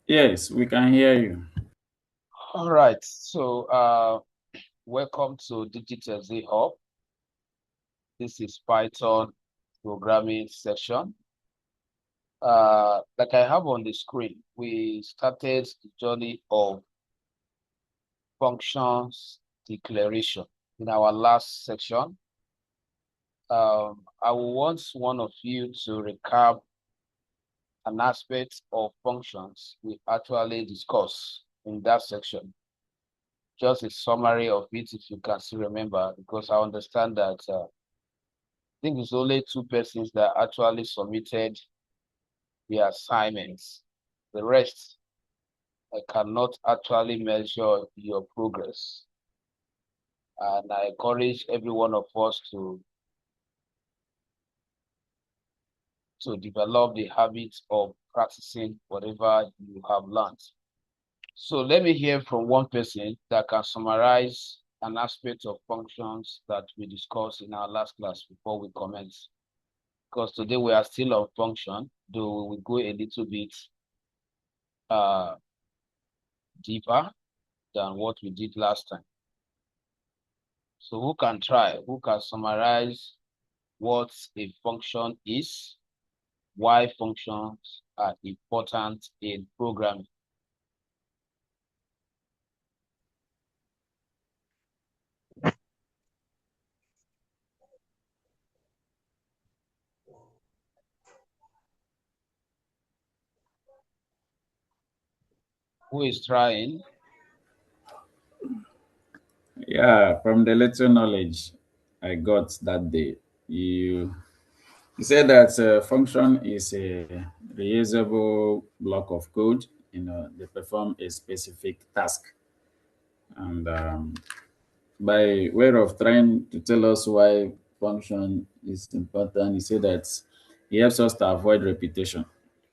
Yes, we can hear you. All right. So, welcome to DigiTech Zeal. This is Python programming section. Like I have on the screen, we started the journey of functions declaration in our last section. I will want one of you to recap an aspect of functions we actually discussed in that section. Just a summary of it, if you can still remember, because I understand that I think it's only two persons that actually submitted the assignments. The rest, I cannot actually measure your progress. And I encourage every one of us to develop the habit of practicing whatever you have learned. So let me hear from one person that can summarize an aspect of functions that we discussed in our last class before we commence. Because today we are still on function, though we go a little bit uh, deeper than what we did last time. So who can try? Who can summarize what a function is, why functions are important in programming? Who is trying? Yeah, from the little knowledge I got that day, you said that function is a reusable block of code. They perform a specific task, and by way of trying to tell us why function is important, you say that it helps us to avoid repetition.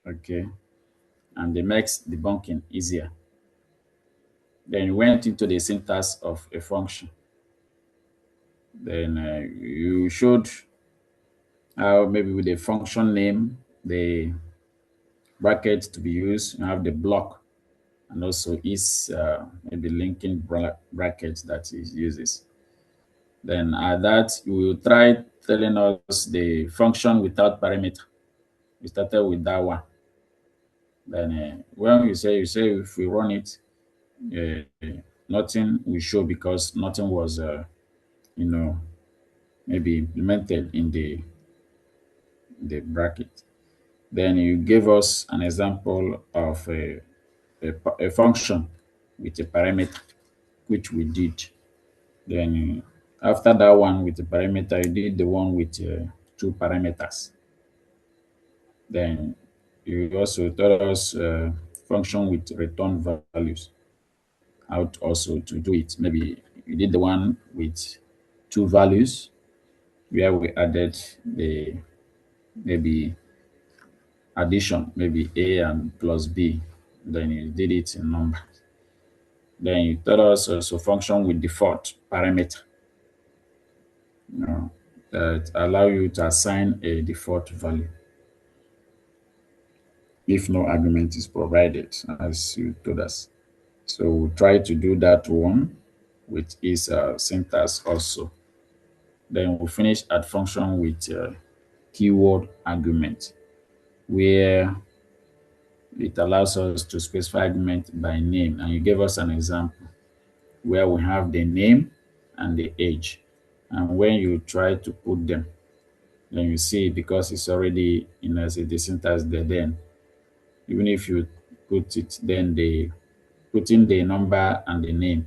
Okay, and it makes debunking easier. Then you went into the syntax of a function. Then you should how maybe with the function name, the bracket to be used, you have the block, and also is maybe linking bracket that it uses. Then at that, you will try telling us the function without parameter. We started with that one. Then when you say if we run it, nothing will show because nothing was, you know, maybe implemented in the bracket. Then you gave us an example of a function with a parameter, which we did. Then after that one with the parameter, you did the one with two parameters. Then you also taught us function with return values, how to also to do it. Maybe you did the one with two values where we added the maybe addition, maybe A and plus B. Then you did it in number. Then you tell us also function with default parameter, that allow you to assign a default value if no argument is provided, as you told us. So we'll try to do that one with its syntax also. Then we'll finish at function with keyword argument, where it allows us to specify argument by name. And you gave us an example where we have the name and the age. And when you try to put them, then you see because it's already as a syntax there, then even if you put it, then they put in the number and the name,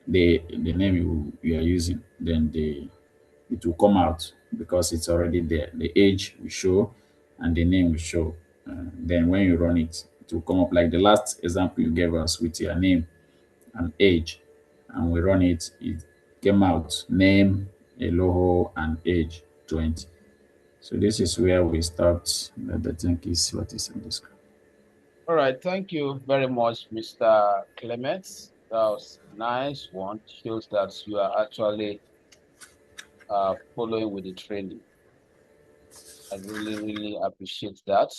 the name you are using, then it will come out because it's already there. The age will show and the name will show. Then when you run it, it will come up like the last example you gave us with your name and age, and we run it. It came out name, Eloho, and age 20. So this is where we stopped. That I think is what is on the screen. All right, thank you very much, Mr. Clements. That was nice one. Shows that you are actually following with the training. I really, really appreciate that.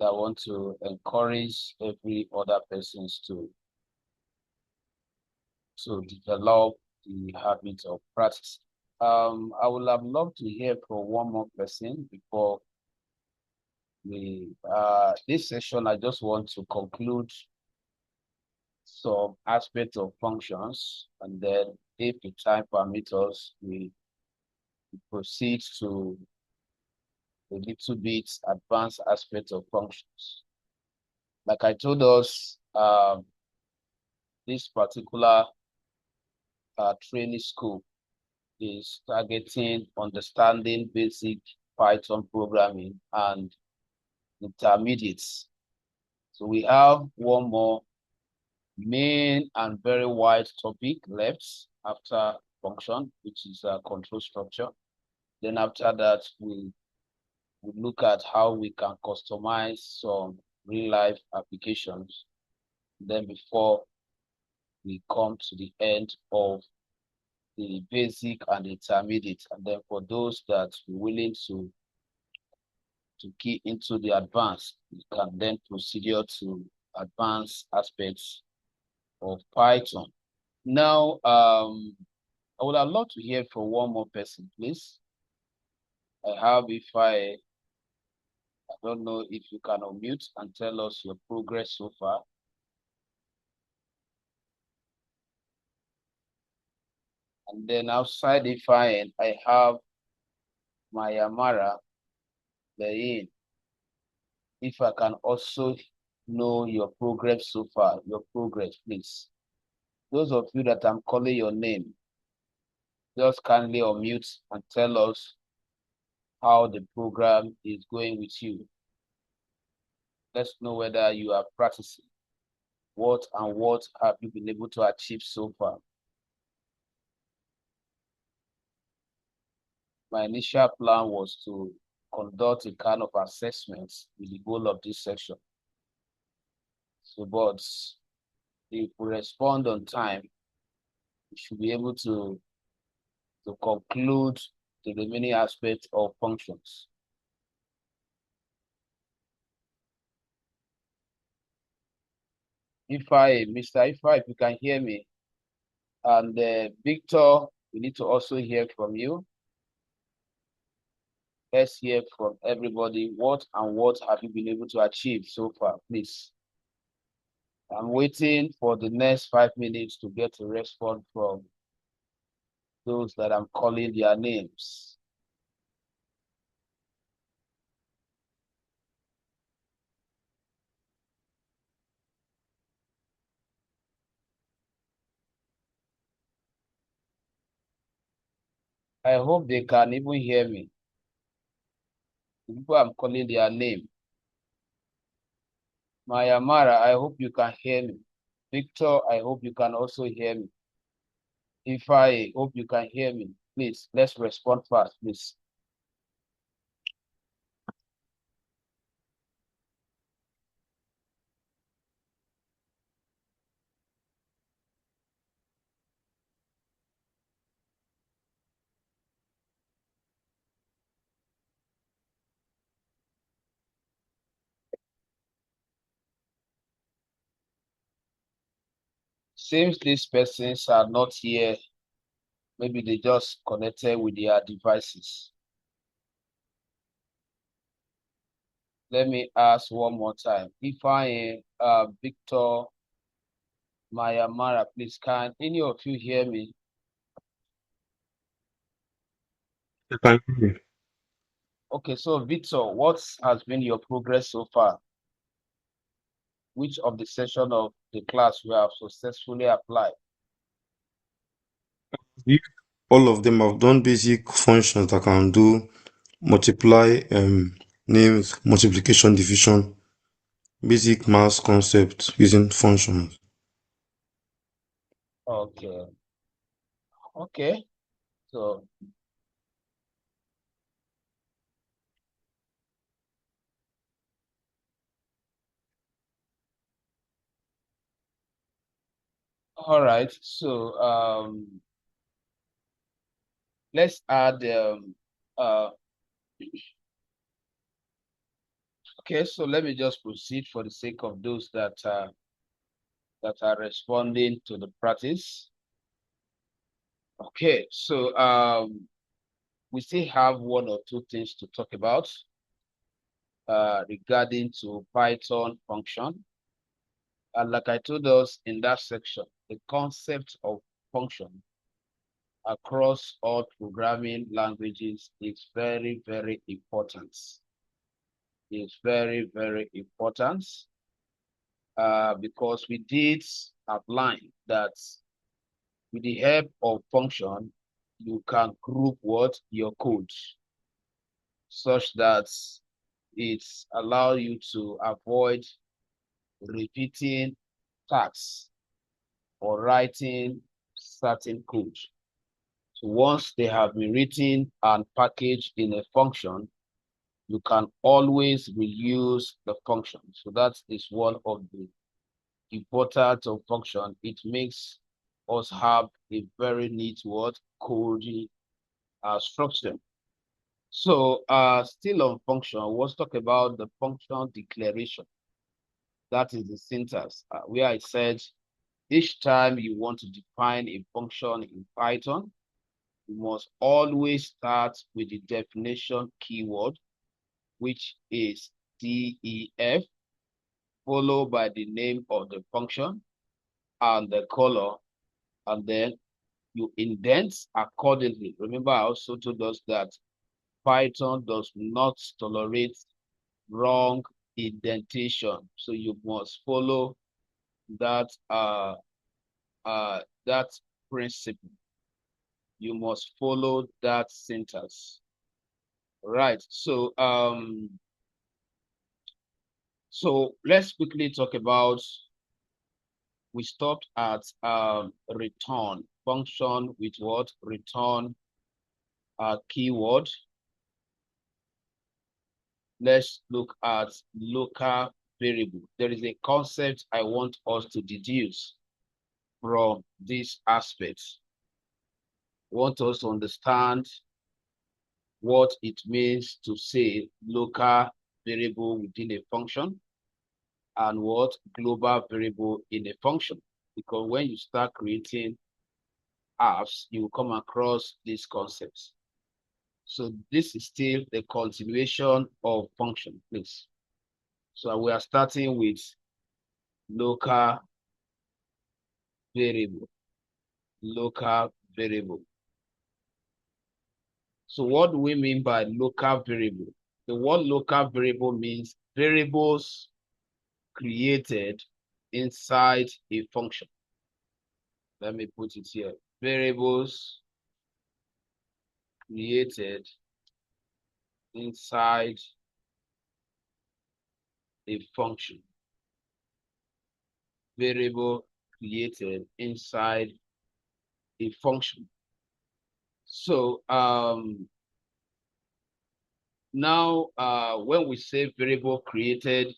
I want to encourage every other persons to develop the habit of practice. I would have loved to hear from one more person before this session. I just want to conclude some aspects of functions, and then if the time permits us, we proceed to a little bit advanced aspect of functions. Like I told us, this particular training school is targeting understanding basic Python programming and intermediates. So we have one more main and very wide topic left after function, which is a control structure. Then after that, we look at how we can customize some real-life applications. Then before we come to the end of the basic and intermediate, and then for those that are willing to key into the advanced, we can then proceed to advanced aspects of Python. Now, I would have loved to hear from one more person, please. I don't know if you can unmute and tell us your progress so far. And then outside Ify, I have Mayamara Lein. If I can also know your progress so far, your progress, please. Those of you that I'm calling your name, just kindly unmute and tell us how the program is going with you. Let's know whether you are practicing. What have you been able to achieve so far? My initial plan was to conduct a kind of assessments with the goal of this section. So, but if we respond on time, we should be able to conclude the remaining aspects of functions. Mr. If you can hear me, and Victor, we need to also hear from you. Let's hear from everybody. What have you been able to achieve so far, please? I'm waiting for the next 5 minutes to get a response from those that I'm calling their names. I hope they can even hear me. The people I'm calling their name. Mayamara, I hope you can hear me. Victor, I hope you can also hear me. If I hope you can hear me, please, let's respond fast, please. Seems these persons are not here. Maybe they just connected with their devices. Let me ask one more time. If I Victor, Mayamara, please, can any of you hear me? I can hear you. Okay, so Victor, what has been your progress so far? Which of the session of the class we have successfully applied? If all of them have done basic functions that can do multiply, names, multiplication, division, basic math concepts using functions. Okay, okay. So, all right. So, let's add uh Okay, so let me just proceed for the sake of those that are responding to the practice. Okay, so we still have one or two things to talk about regarding to Python function. And like I told us in that section, the concept of function across all programming languages is very, very important. It's very, very important because we did outline that with the help of function, you can group what your code such that it allows you to avoid repeating tasks or writing certain code. So once they have been written and packaged in a function, you can always reuse the function. So that is one of the importance of function. It makes us have a very neat word code structure. So still on function, let's talk about the function declaration. That is the syntax where I said each time you want to define a function in Python, you must always start with the definition keyword, which is def, followed by the name of the function and the color, and then you indent accordingly. Remember, I also told us that Python does not tolerate wrong indentation. So you must follow that that principle. You must follow that syntax. Right. So let's quickly talk about, we stopped at return function with what? Return keyword. Let's look at local variable. There is a concept I want us to deduce from this aspect. I want us to understand what it means to say local variable within a function and what global variable in a function. Because when you start creating apps, you will come across these concepts. So this is still the continuation of function, please. So we are starting with local variable. Local variable. So what do we mean by local variable? The word local variable means variables created inside a function. Let me put it here. Variables created inside a function. Variable created inside a function. So now when we say variable created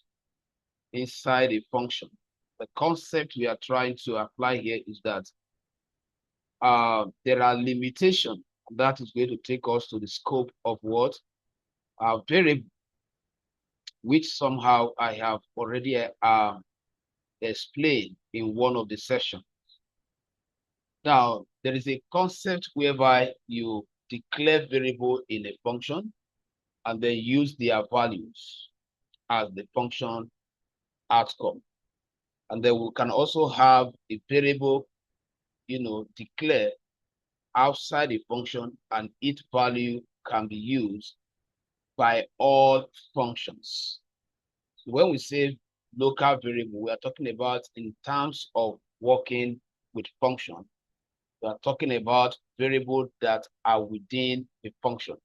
inside a function, the concept we are trying to apply here is that there are limitations that is going to take us to the scope of what are variable, which somehow I have already explained in one of the sessions. Now, there is a concept whereby you declare variable in a function and then use their values as the function outcome. And then we can also have a variable, declare outside a function, and its value can be used by all functions. So when we say local variable, we are talking about in terms of working with function. We are talking about variables that are within a function.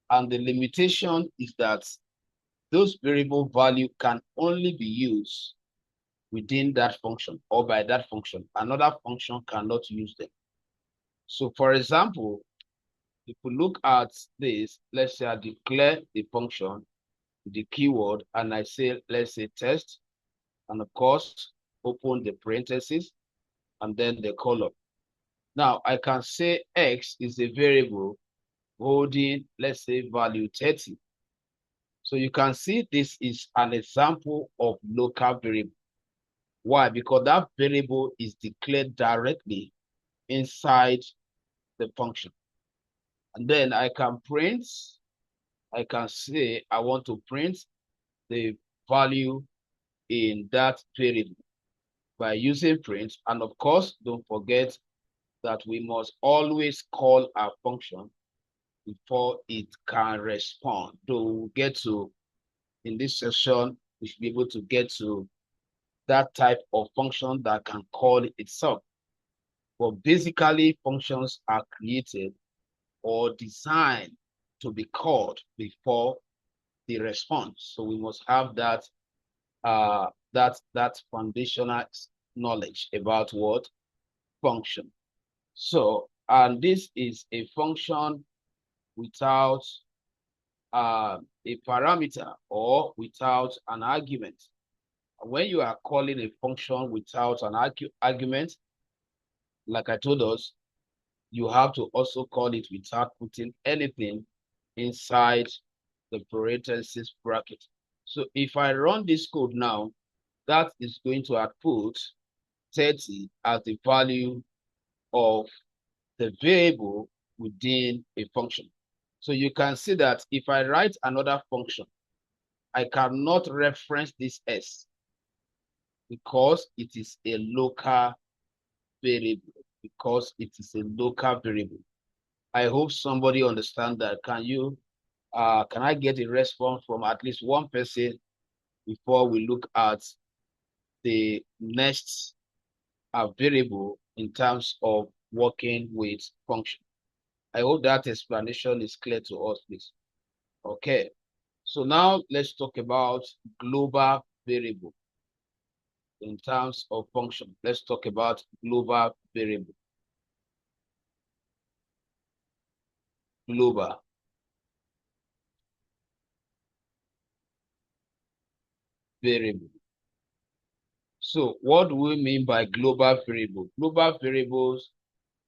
And the limitation is that those variable value can only be used within that function or by that function. Another function cannot use them. So for example, if we look at this, let's say I declare the function, the keyword, and I say, let's say test, and of course, open the parentheses, and then the column. Now I can say X is a variable holding, let's say, value 30. So you can see this is an example of local variable. Why? Because that variable is declared directly inside the function. And then I can say I want to print the value in that variable by using print. And of course, don't forget that we must always call our function before it can respond. So we'll get to, in this session, we should be able to get to that type of function that can call itself. But basically, functions are created or designed to be called before the response. So we must have that that foundational knowledge about what function. So, and this is a function without a parameter or without an argument. When you are calling a function without an argument, like I told us, you have to also call it without putting anything inside the parenthesis bracket. So if I run this code now, that is going to output 30 as the value of the variable within a function. So you can see that if I write another function, I cannot reference this S because it is a local variable. Because it is a local variable. I hope somebody understand that. Can I get a response from at least one person before we look at the next variable in terms of working with function? I hope that explanation is clear to us, please. Okay. So now let's talk about global variable in terms of function. Let's talk about global variable. Global. Variable. So what do we mean by global variable? Global variables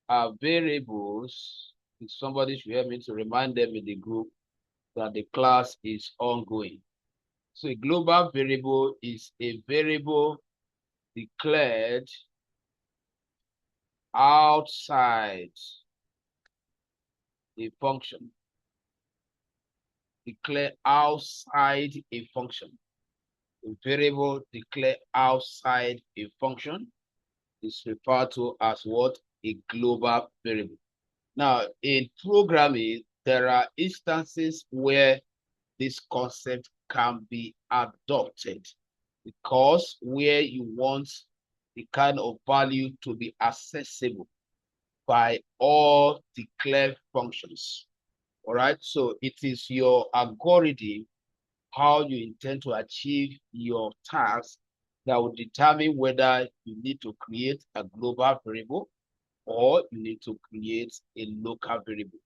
are variables. If somebody should help me to remind them in the group that the class is ongoing. So a global variable is a variable declared outside a function. Declare outside a function. A variable declared outside a function is referred to as what? A global variable. Now, in programming, there are instances where this concept can be adopted because where you want the kind of value to be accessible by all declared functions. All right, so it is your algorithm, how you intend to achieve your task, that will determine whether you need to create a global variable or you need to create a local variable.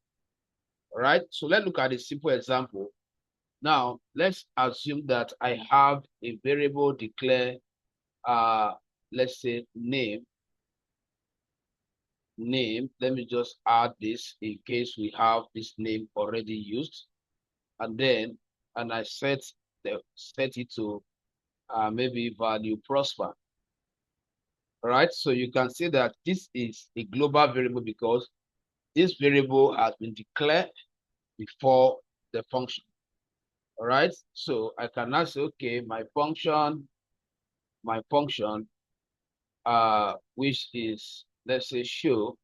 All right, so let's look at a simple example. Now, let's assume that I have a variable declare, let's say name. Let me just add this in case we have this name already used. And I set it to maybe value prosper. All right, so you can see that this is a global variable because this variable has been declared before the function. All right, so I can now say, okay, my function, which is, let's say, show,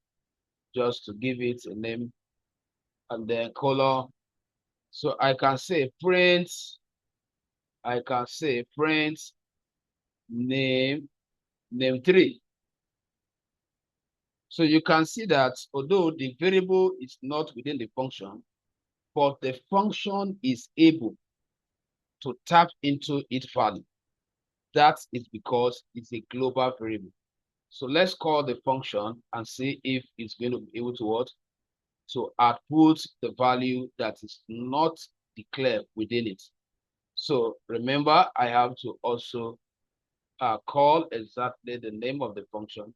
just to give it a name, and then color. So I can say print name 3. So you can see that although the variable is not within the function, but the function is able to tap into its value. That is because it's a global variable. So let's call the function and see if it's going to be able to what? To output the value that is not declared within it. So remember, I have to also call exactly the name of the function.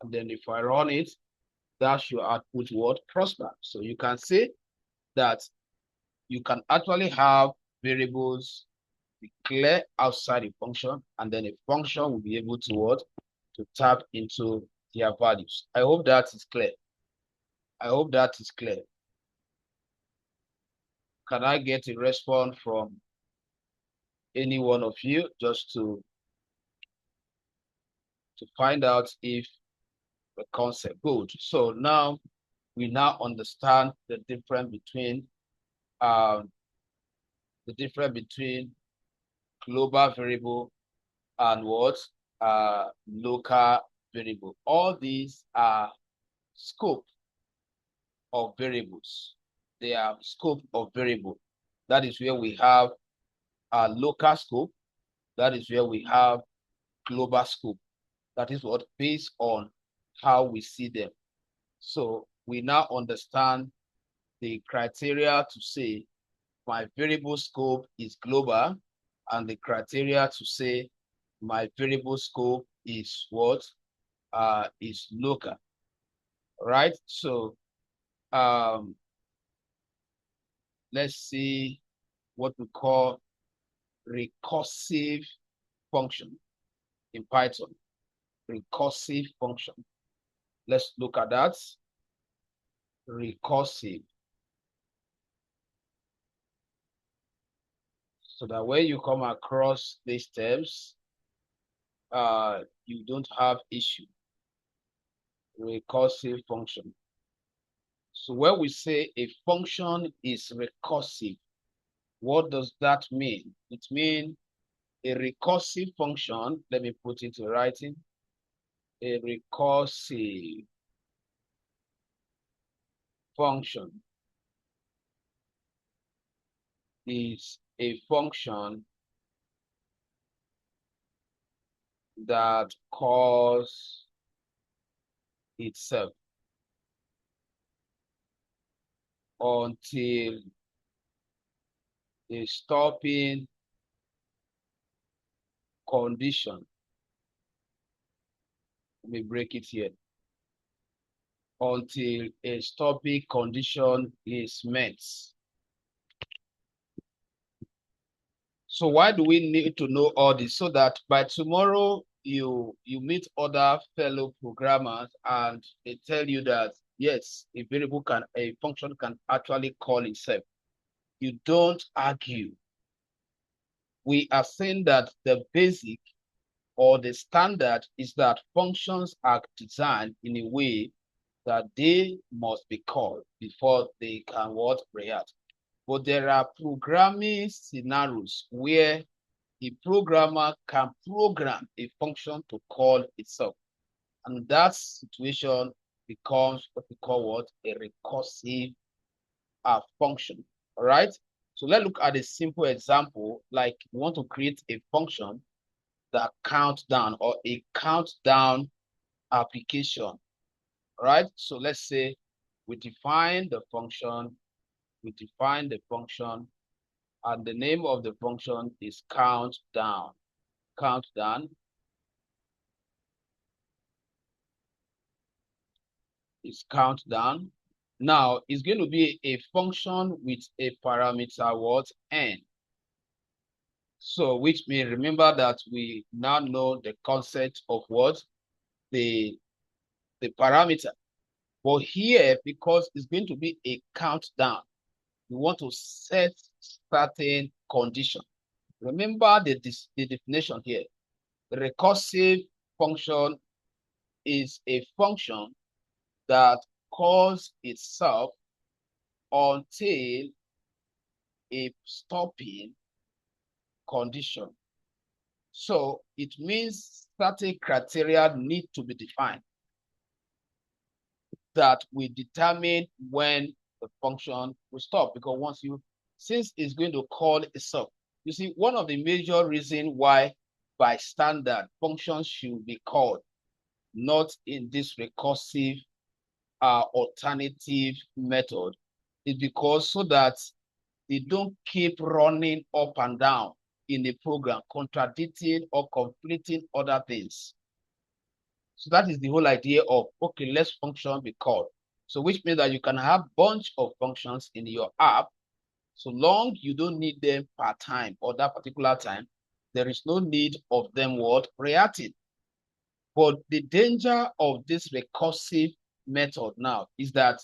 And then if I run it, that should output what? Prosper. So you can see that you can actually have variables declare outside a function, and then a function will be able to what? To tap into their values. I hope that is clear. I hope that is clear. Can I get a response from any one of you just to find out if the concept good? So now we now understand the difference between global variable and what local variable. All these are scope of variables. They are scope of variable. That is where we have a local scope. That is where we have global scope. That is what based on how we see them. So we now understand the criteria to say my variable scope is global, and the criteria to say my variable scope is what is local. Right? So let's see what we call recursive function in Python. Recursive function. Let's look at that. Recursive. So that when you come across these terms, you don't have issue. Recursive function. So when we say a function is recursive, what does that mean? It means a recursive function, let me put it in writing, a recursive function is a function that calls itself until a stopping condition. Let me break it here. Until a stopping condition is met. So why do we need to know all this? So that by tomorrow you meet other fellow programmers and they tell you that yes, a function can actually call itself. You don't argue. We are saying that the basic or the standard is that functions are designed in a way that they must be called before they can react. But there are programming scenarios where a programmer can program a function to call itself. And that situation becomes what we call a recursive function. All right. So let's look at a simple example, like we want to create a function that counts down or a countdown application. All right. So let's say we define the function, and the name of the function is countdown. Countdown is countdown. Now it's going to be a function with a parameter n. So which means remember that we now know the concept of the parameter. But here, because it's going to be a countdown, we want to set certain condition. Remember the definition here. The recursive function is a function that calls itself until a stopping condition. So it means certain criteria need to be defined that will determine when the function will stop. Because since it's going to call itself, you see, one of the major reasons why by standard functions should be called, not in this recursive alternative method, is because so that they don't keep running up and down in the program, contradicting or completing other things. So that is the whole idea of, okay, let's function be called. So which means that you can have bunch of functions in your app, So long you don't need them per time or that particular time, there is no need of them what reacting. But the danger of this recursive method now is that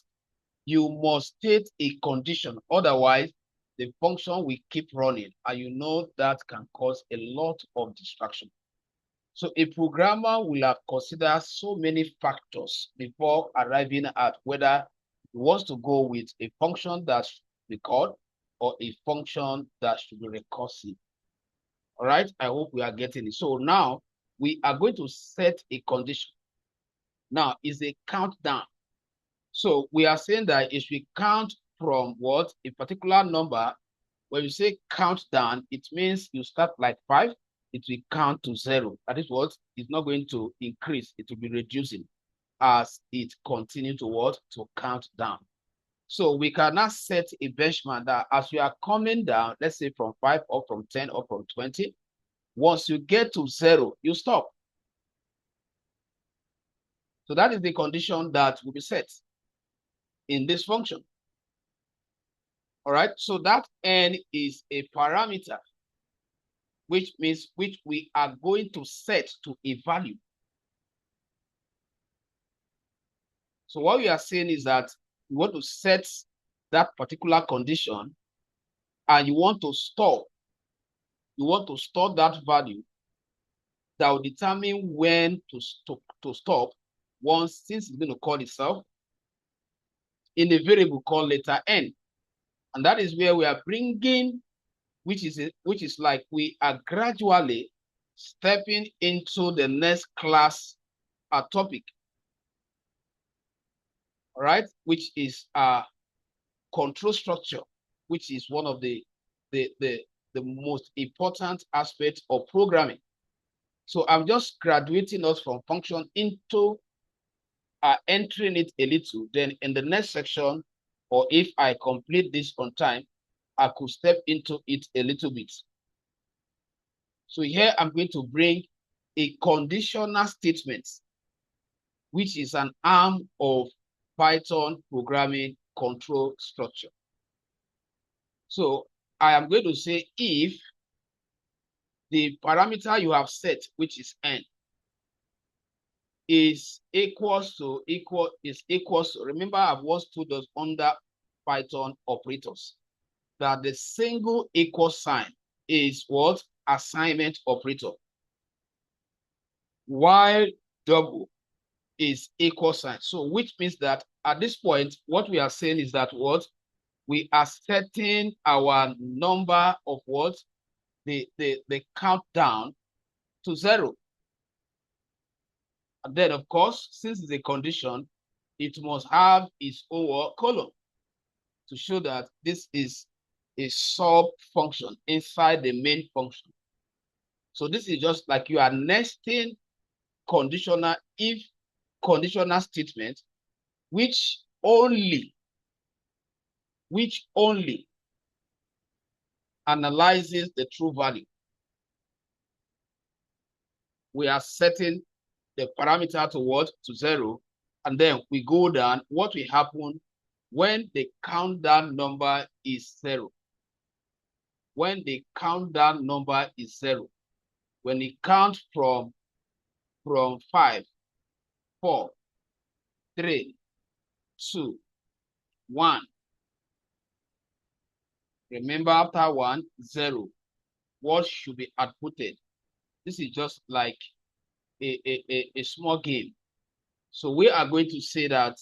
you must state a condition. Otherwise, the function will keep running, and you know that can cause a lot of distraction. So a programmer will have considered so many factors before arriving at whether he wants to go with a function that should record or a function that should be recursive. All right, I hope we are getting it. So now we are going to set a condition. Now is a countdown. So we are saying that if we count from what a particular number, when you say countdown, it means you start like 5, it will count to 0. That is what it's not going to increase, it will be reducing as it continues to what? To count down. So we can now set a benchmark that as you are coming down, let's say from 5 or from 10 or from 20, once you get to 0, you stop. So that is the condition that will be set in this function. All right, so that n is a parameter, which means which we are going to set to a value. So what we are saying is that you want to set that particular condition and you want to store that value that will determine when to stop once, since it's going to call itself in a variable called letter n. And that is where we are bringing, which is like we are gradually stepping into the next class topic, all right, which is control structure, which is one of the most important aspects of programming. So I'm just graduating us from function into entering it a little. Then in the next section, or if I complete this on time, I could step into it a little bit. So here I'm going to bring a conditional statement, which is an arm of Python programming control structure. So I am going to say if the parameter you have set, which is n, is equals to, remember I've once put those under Python operators, that the single equal sign is what? Assignment operator. While double is equal sign. So which means that at this point, what we are saying is that what? We are setting our number of what? The countdown to 0. And then, of course, since it's a condition, it must have its own column to show that this is a sub function inside the main function. So this is just like you are nesting conditional if conditional statement, which only analyzes the true value. We are setting the parameter to what? To 0. And then we go down. What will happen when the countdown number is 0? When the countdown number is 0, when it counts from 5, 4, 3, 2, 1. Remember, after 1, 0. What should be outputted? This is just like a small game. So we are going to say that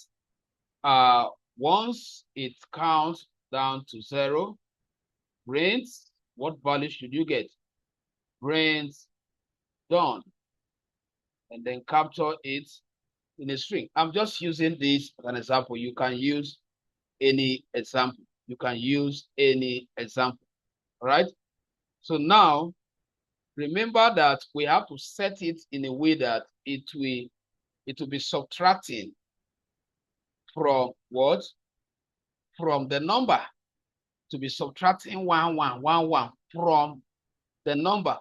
once it counts down to 0, print, what value should you get? Print done. And then capture it in a string. I'm just using this as an example. You can use any example. All right? So now, remember that we have to set it in a way that it will be subtracting from what? From the number. To be subtracting 1, 1, 1, 1 from the number,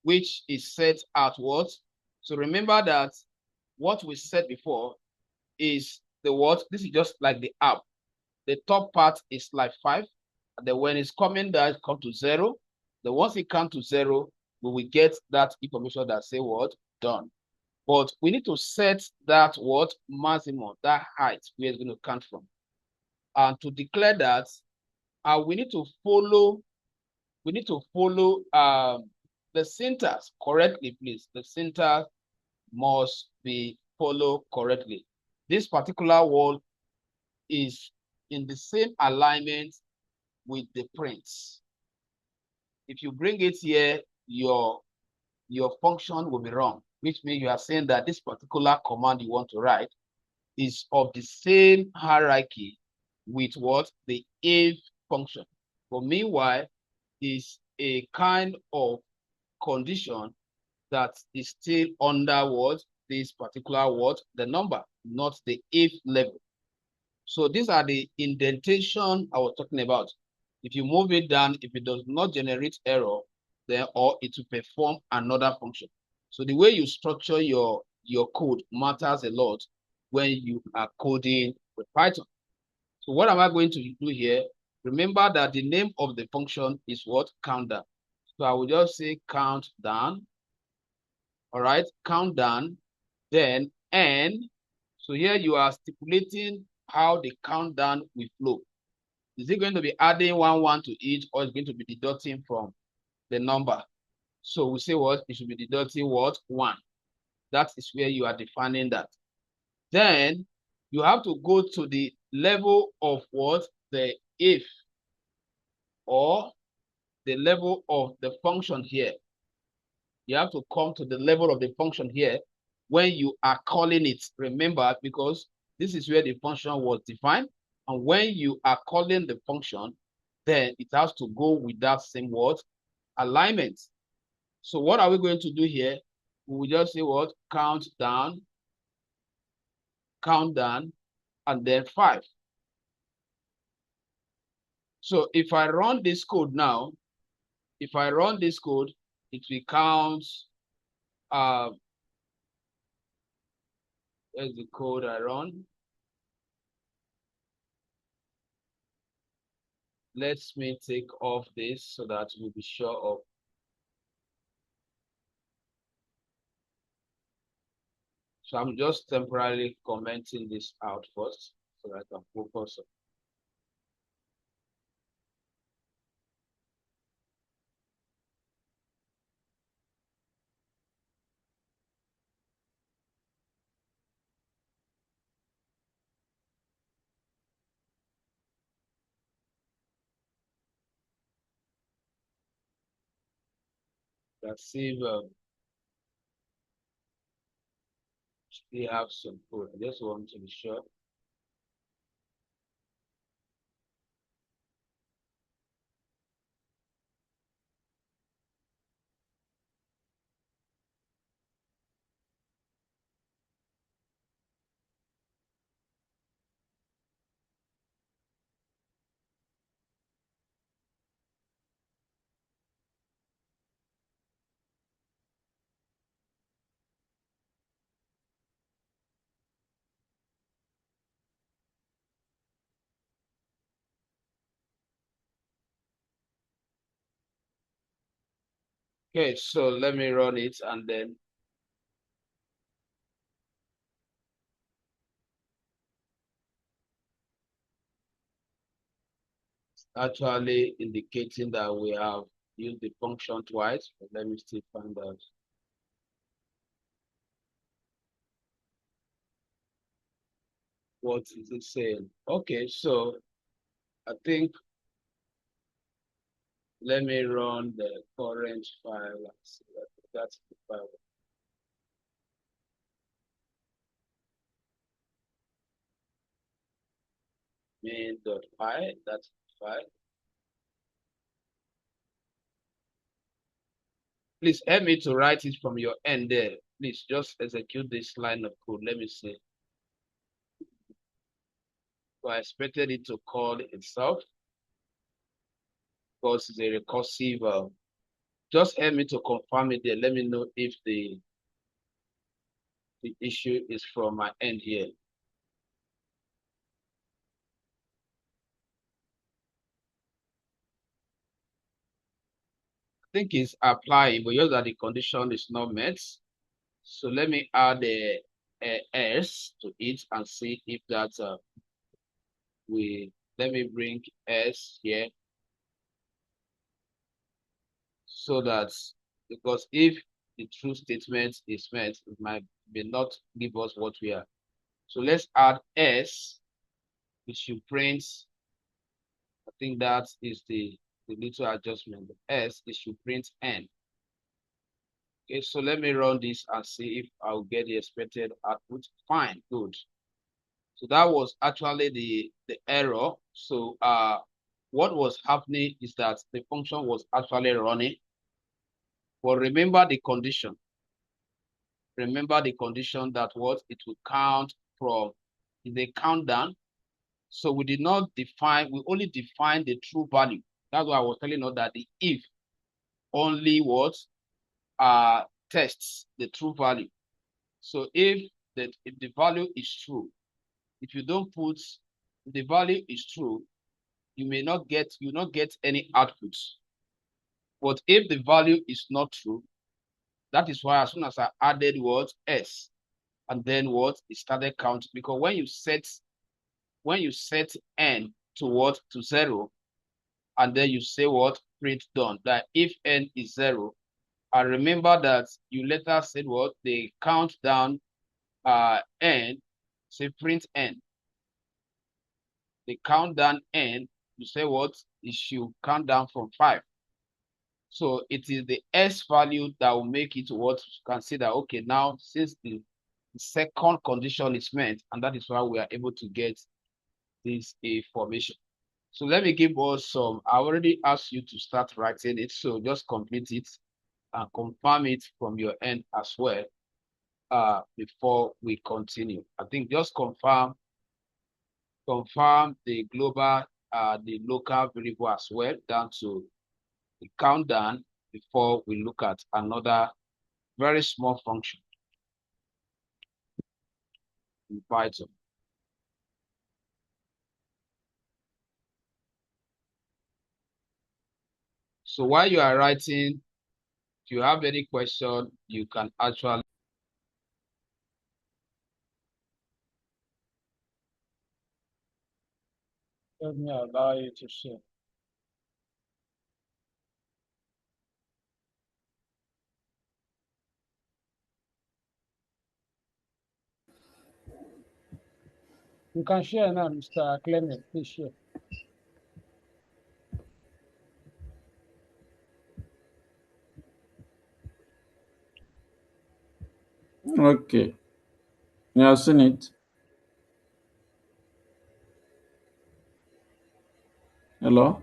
which is set at what? So remember that what we said before is the what? This is just like the app. The top part is like 5, And then when it's coming down, it come to 0. Then once it comes to 0, we will get that information that say what? Done. But we need to set that what? Maximum, that height where it's going to count from. And to declare that, we need to follow the syntax correctly, please. The syntax must be followed correctly. This particular word is in the same alignment with the prints. If you bring it here, your function will be wrong, which means you are saying that this particular command you want to write is of the same hierarchy with what? The if function. But meanwhile, is a kind of condition that is still under what? This particular what? The number, not the if level. So these are the indentation I was talking about. If you move it down, if it does not generate error, then or it will perform another function. So the way you structure your code matters a lot when you are coding with Python. So what am I going to do here? Remember that the name of the function is what? Countdown. So I will just say countdown. All right, countdown, then n. So here you are stipulating how the countdown will flow. Is it going to be adding 1 to each, or is it going to be deducting from the number? So we say what? It should be deducting what? 1. That is where you are defining that. Then you have to go to the level of what? The if, or the level of the function here. You have to come to the level of the function here when you are calling it. Remember, because this is where the function was defined. And when you are calling the function, then it has to go with that same word, alignment. So what are we going to do here? We will just say what? Countdown, and then 5. So if I run this code now, it will count. There's the code I run. Let me take off this so that we'll be sure of. So I'm just temporarily commenting this out first so that I can focus on. Let's see if we have some code. I just want to be sure. Okay, so let me run it and then actually indicating that we have used the function twice. But let me still find out. What is it saying? Okay, so I think let me run the current file and see that that's the file. Main.py, that's the file. Please help me to write it from your end there. Please just execute this line of code. Let me see. So I expected it to call itself because it's a recursive. Just help me to confirm it there. Let me know if the issue is from my end here. think it's applying, but just that the condition is not met. So let me add a s to it and see if that let me bring s here, so that, because if the true statement is met, it may not give us what we are. So let's add s, which should print. I think that is the little adjustment. The s, it should print n. Okay, so let me run this and see if I'll get the expected output. Fine, good. So that was actually the error. So what was happening is that the function was actually running. But remember the condition. Remember the condition that what it will count from the countdown. So we did not define, we only defined the true value. That's why I was telling you that the if only what tests the true value. So if the value is true, if you don't put the value is true, you not get any output. But if the value is not true, that is why as soon as I added what s, and then what it started counting, because when you set n to what to 0, and then you say what print done, that if n is 0, I remember that you later said what the countdown n, say print n. The countdown n, you say what it should count down from 5. So it is the s value that will make it what you consider. Okay, now since the second condition is met, and that is why we are able to get this information. So let me give us some. I already asked you to start writing it, so just complete it and confirm it from your end as well before we continue. I think just confirm the global, the local variable as well, down to the countdown, before we look at another very small function in Python. So while you are writing, if you have any question, you can actually. Let me allow you to share. You can share now, Mr. Clement. Please share. Okay. You have seen it. Hello?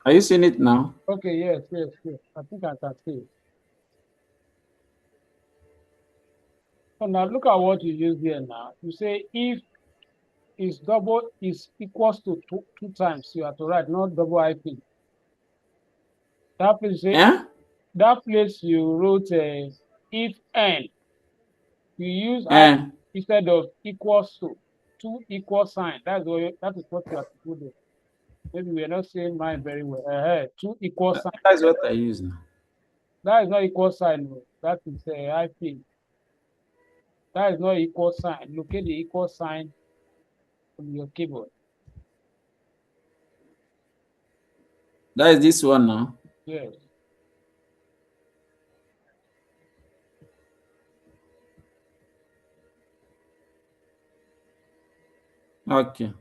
Are you seeing it now? Okay, yes. I think I can see it. So now look at what you use here now. You say if is equals to two times, you have to write not double IP. That place Yeah? that place you wrote if n. You use I Eh? instead of equals to, two equal sign. That is what you have to put there. Maybe we are not saying mine very well. Two equal sign. That's what I use now. That is not equal sign. No. That is IP. That is not equal sign. Locate the equal sign on your keyboard. That is this one now. Yes. Okay.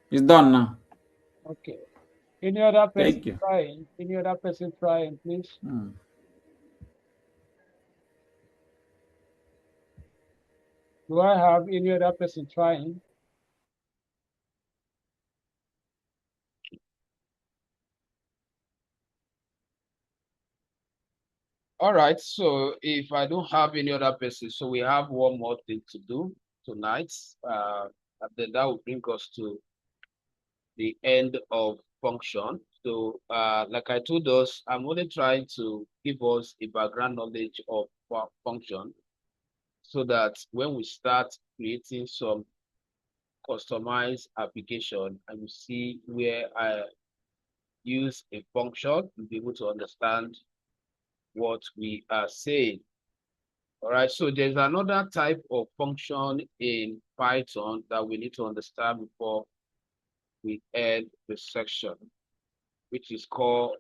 It's done now. Okay. Any other person Thank you. trying? Any other person trying, please? Do I have any other person trying? All right, so if I don't have any other person, so we have one more thing to do tonight. And then that will bring us to the end of function. So like I told us, I'm only trying to give us a background knowledge of function, so that when we start creating some customize application, and you see where I use a function, you'll be able to understand what we are saying. All right, so there's another type of function in Python that we need to understand before we end the section, which is called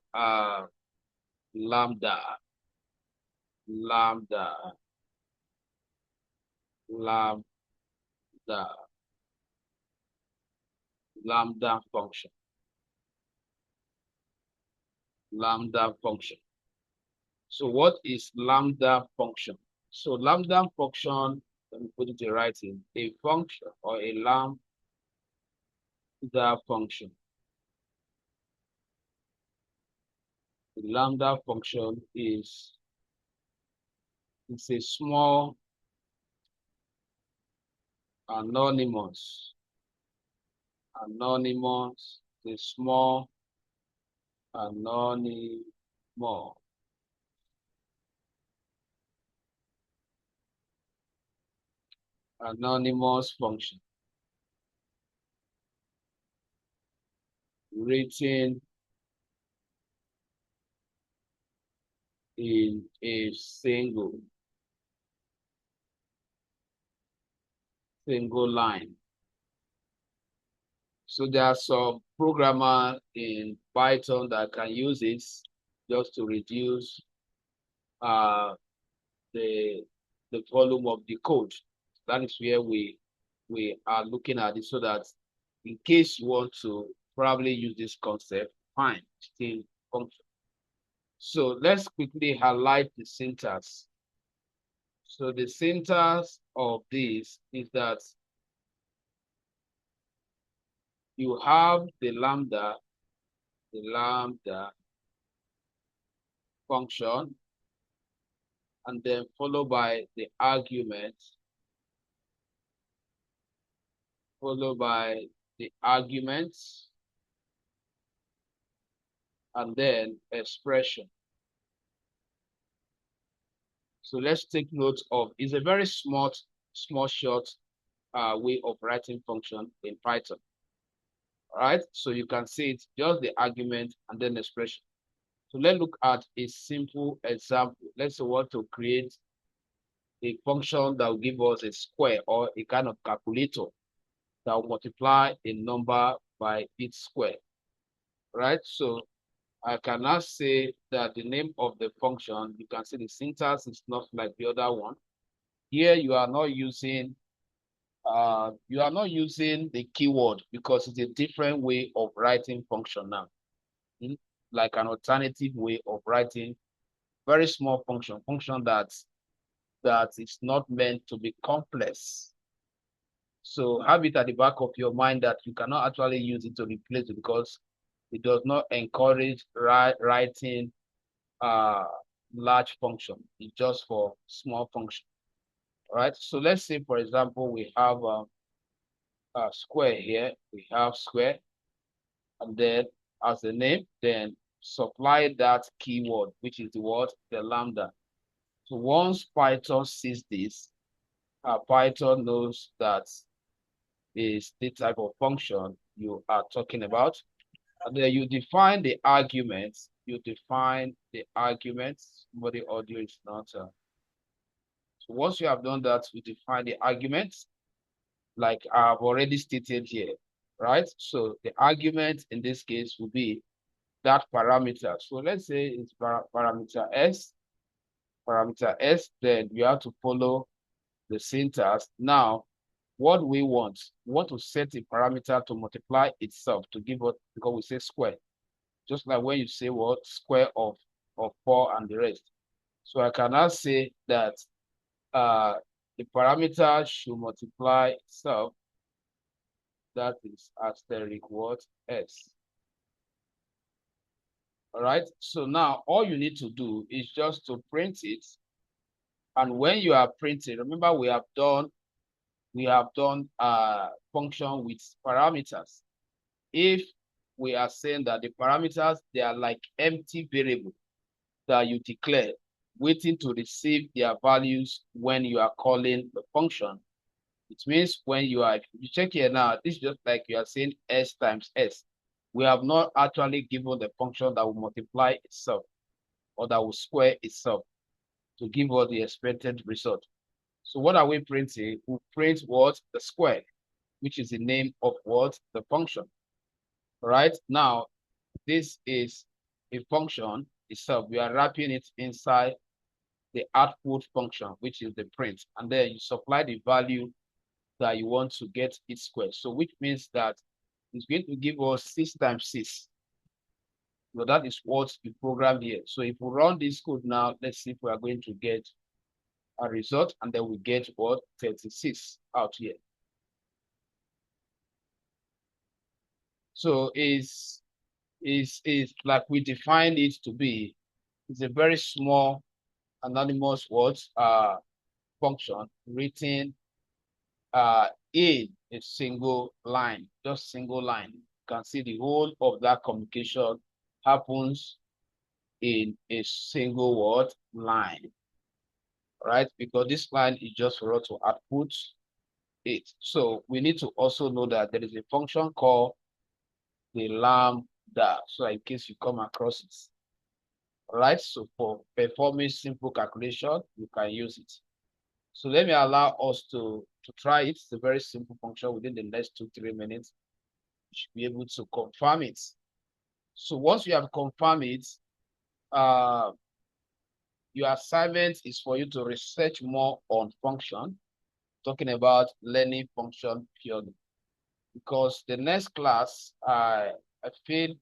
lambda. Lambda. Lambda. Lambda function. Lambda function. So what is lambda function? So lambda function, let me put it in writing, a function or a lambda function. The lambda function is it's a small anonymous, a small anonymous function written in a single line. So there are some programmer in Python that can use this just to reduce the volume of the code. That is where we are looking at it, so that in case you want to probably use this concept, fine, still function. So let's quickly highlight the syntax. So the syntax of this is that you have the lambda function, and then followed by the argument, and then expression. So let's take note of, it's a very small short way of writing function in Python. All right, so you can see it's just the argument and then expression. So let's look at a simple example. Let's say we want to create a function that will give us a square, or a kind of calculator that will multiply a number by its square. Right, so I can now say that the name of the function, you can see the syntax is not like the other one. Here you are not using the keyword, because it's a different way of writing function now. Like an alternative way of writing very small function that is not meant to be complex. So have it at the back of your mind that you cannot actually use it to replace it, because it does not encourage writing large function. It's just for small function. All right. So let's say, for example, we have a square here. We have square, and then as the name, then supply that keyword, which is the word, the lambda. So once Python sees this, Python knows that is the type of function you are talking about. And then you define the arguments. Somebody audio is not. So once you have done that, you define the arguments, like I've already stated here, right? So the argument in this case will be that parameter. So let's say it's parameter S. Then you have to follow the syntax. Now, what we want to set a parameter to multiply itself to give us, because we say square, just like when you say what, square of 4 and the rest. So I can now say that the parameter should multiply itself. That is asterisk what, S. All right, so now all you need to do is just to print it. And when you are printing, remember we have done function with parameters. If we are saying that the parameters, they are like empty variable that you declare, waiting to receive their values when you are calling the function, It means when you check here now, this is just like you are saying S times S. We have not actually given the function that will multiply itself or that will square itself to give us the expected result. So what are we printing? We print what? The square, which is the name of what? The function. Right now, this is a function itself. We are wrapping it inside the output function, which is the print. And then you supply the value that you want to get it squared. So which means that it's going to give us 6 times 6. So that is what you program here. So if we run this code now, let's see if we are going to get a result, and then we get what? 36 out here. So is like we defined it to be. It's a very small anonymous words function written in a single line, just single line. You can see the whole of that communication happens in a single word line, right? Because this line is just for us to output it. So we need to also know that there is a function called the lambda. So in case you come across it, right? So for performing simple calculation, you can use it. So let me allow us to try it. It's a very simple function. Within the next 2-3 minutes, you should be able to confirm it. So once you have confirmed it, your assignment is for you to research more on function, talking about learning function purely. Because the next class, I feel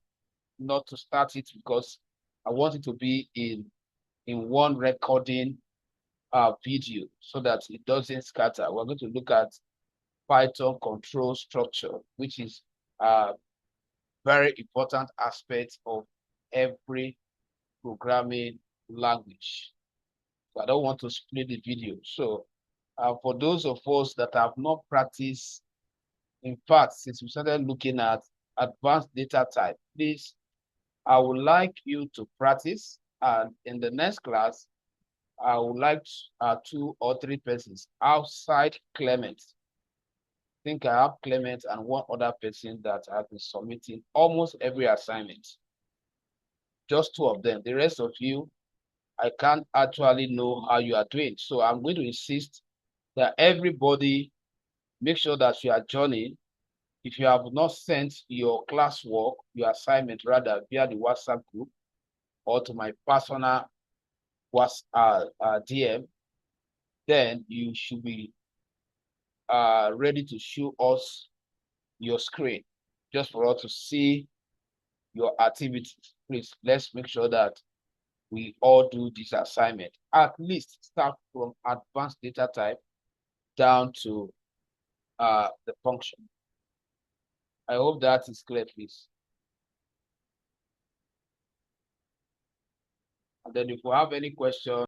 not to start it because I want it to be in one recording video so that it doesn't scatter. We're going to look at Python control structure, which is a very important aspect of every programming language. So I don't want to split the video. So for those of us that have not practiced, in fact, since we started looking at advanced data type, please, I would like you to practice. And in the next class, I would like 2 or 3 persons outside Clement. I think I have Clement and one other person that has been submitting almost every assignment. Just 2 of them. The rest of you, I can't actually know how you are doing. So I'm going to insist that everybody make sure that you are joining. If you have not sent your classwork, your assignment rather via the WhatsApp group or to my personal DM, then you should be ready to show us your screen just for us to see your activities. Please, let's make sure that we all do this assignment. At least start from advanced data type down to the function. I hope that is clear, please. And then if you have any questions,